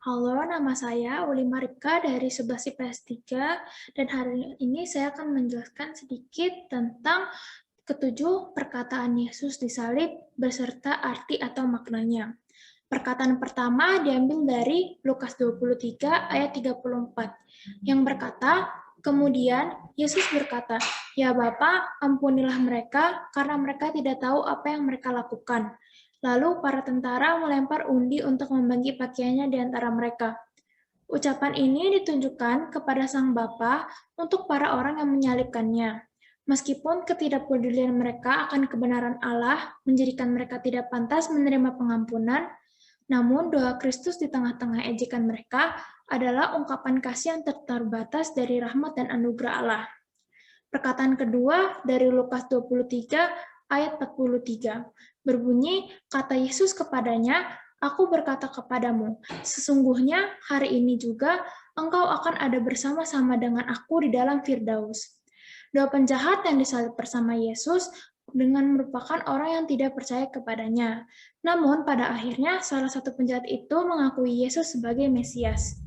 Halo, nama saya Uli Marika dari 11 IPS 3, dan hari ini saya akan menjelaskan sedikit tentang ketujuh perkataan Yesus di salib beserta arti atau maknanya. Perkataan pertama diambil dari Lukas 23 ayat 34 yang berkata, kemudian Yesus berkata, "Ya Bapa, ampunilah mereka karena mereka tidak tahu apa yang mereka lakukan." Lalu para tentara melempar undi untuk membagi pakaiannya di antara mereka. Ucapan ini ditunjukkan kepada Sang Bapa untuk para orang yang menyalibkannya. Meskipun ketidakpedulian mereka akan kebenaran Allah menjadikan mereka tidak pantas menerima pengampunan, namun doa Kristus di tengah-tengah ejekan mereka adalah ungkapan kasih yang terbatas dari rahmat dan anugerah Allah. Perkataan kedua dari Lukas 23 ayat 43 berbunyi, kata Yesus kepadanya, "Aku berkata kepadamu, sesungguhnya hari ini juga engkau akan ada bersama-sama dengan aku di dalam Firdaus." Dua penjahat yang disalib bersama Yesus dengan merupakan orang yang tidak percaya kepadanya. Namun pada akhirnya salah satu penjahat itu mengakui Yesus sebagai Mesias.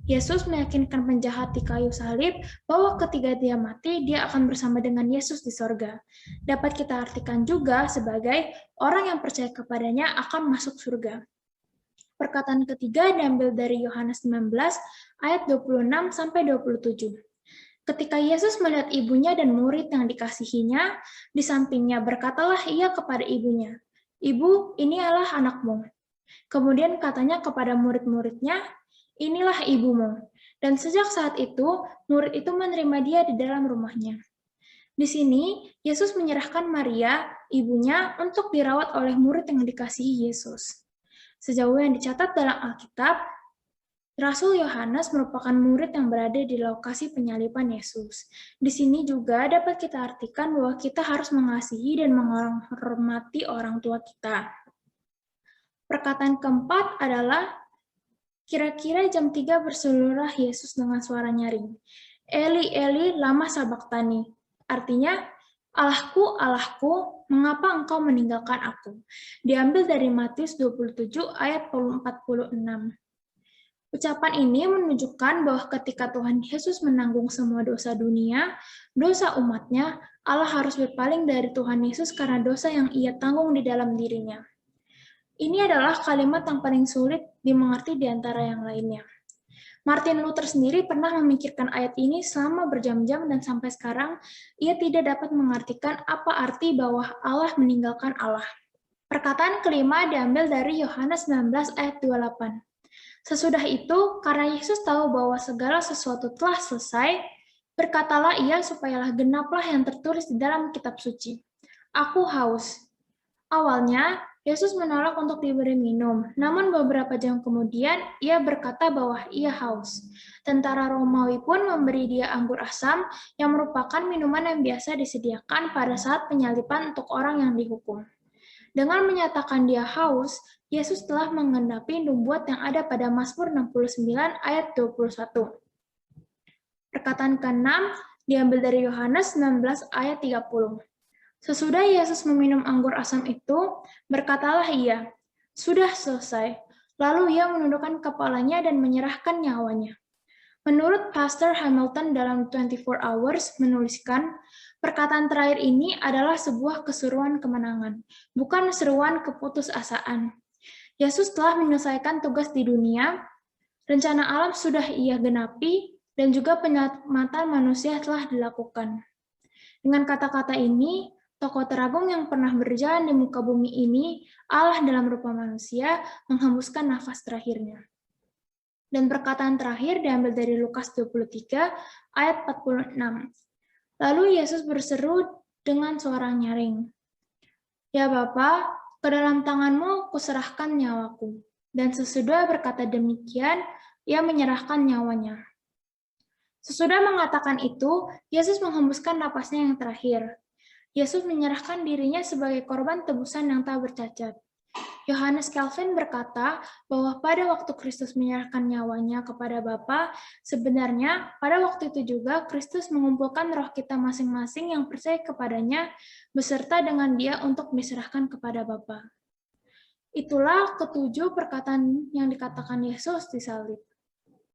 Yesus meyakinkan penjahat di kayu salib bahwa ketika dia mati, dia akan bersama dengan Yesus di sorga. Dapat kita artikan juga sebagai orang yang percaya kepadanya akan masuk surga. Perkataan ketiga diambil dari Yohanes 19 ayat 26-27. Ketika Yesus melihat ibunya dan murid yang dikasihinya, di sampingnya berkatalah ia kepada ibunya, "Ibu, ini adalah anakmu." Kemudian katanya kepada murid-muridnya, "Inilah ibumu." Dan sejak saat itu, murid itu menerima dia di dalam rumahnya. Di sini, Yesus menyerahkan Maria, ibunya, untuk dirawat oleh murid yang dikasihi Yesus. Sejauh yang dicatat dalam Alkitab, Rasul Yohanes merupakan murid yang berada di lokasi penyaliban Yesus. Di sini juga dapat kita artikan bahwa kita harus mengasihi dan menghormati orang tua kita. Perkataan keempat adalah kira-kira jam 3 berseluruhlah Yesus dengan suara nyaring. Eli, Eli, lama sabachthani. Artinya, Allahku, Allahku, mengapa engkau meninggalkan aku? Diambil dari Matius 27 ayat 46. Ucapan ini menunjukkan bahwa ketika Tuhan Yesus menanggung semua dosa dunia, dosa umatnya, Allah harus berpaling dari Tuhan Yesus karena dosa yang ia tanggung di dalam dirinya. Ini adalah kalimat yang paling sulit dimengerti di antara yang lainnya. Martin Luther sendiri pernah memikirkan ayat ini selama berjam-jam dan sampai sekarang ia tidak dapat mengartikan apa arti bahwa Allah meninggalkan Allah. Perkataan kelima diambil dari Yohanes 19 ayat 28. Sesudah itu, karena Yesus tahu bahwa segala sesuatu telah selesai, berkatalah ia supayalah genaplah yang tertulis di dalam kitab suci. Aku haus. Awalnya, Yesus menolak untuk diberi minum, namun beberapa jam kemudian ia berkata bahwa ia haus. Tentara Romawi pun memberi dia anggur asam yang merupakan minuman yang biasa disediakan pada saat penyaliban untuk orang yang dihukum. Dengan menyatakan dia haus, Yesus telah menggenapi nubuat yang ada pada Mazmur 69 ayat 21. Perkataan ke-6 diambil dari Yohanes 19 ayat 30. Sesudah Yesus meminum anggur asam itu, berkatalah ia, "Sudah selesai." Lalu ia menundukkan kepalanya dan menyerahkan nyawanya. Menurut Pastor Hamilton dalam 24 Hours menuliskan, perkataan terakhir ini adalah sebuah keseruan kemenangan, bukan seruan keputusasaan. Yesus telah menyelesaikan tugas di dunia, rencana alam sudah ia genapi, dan juga penyelamatan manusia telah dilakukan. Dengan kata-kata ini, tokoh teragung yang pernah berjalan di muka bumi ini, Allah dalam rupa manusia, menghembuskan nafas terakhirnya. Dan perkataan terakhir diambil dari Lukas 23 ayat 46. Lalu Yesus berseru dengan suara nyaring, "Ya Bapa, ke dalam tanganmu kuserahkan nyawaku." Dan sesudah berkata demikian, ia menyerahkan nyawanya. Sesudah mengatakan itu, Yesus menghembuskan napasnya yang terakhir. Yesus menyerahkan dirinya sebagai korban tebusan yang tak bercacat. Yohanes Calvin berkata bahwa pada waktu Kristus menyerahkan nyawanya kepada Bapa, sebenarnya pada waktu itu juga Kristus mengumpulkan roh kita masing-masing yang percaya kepadanya beserta dengan Dia untuk diserahkan kepada Bapa. Itulah ketujuh perkataan yang dikatakan Yesus disalib.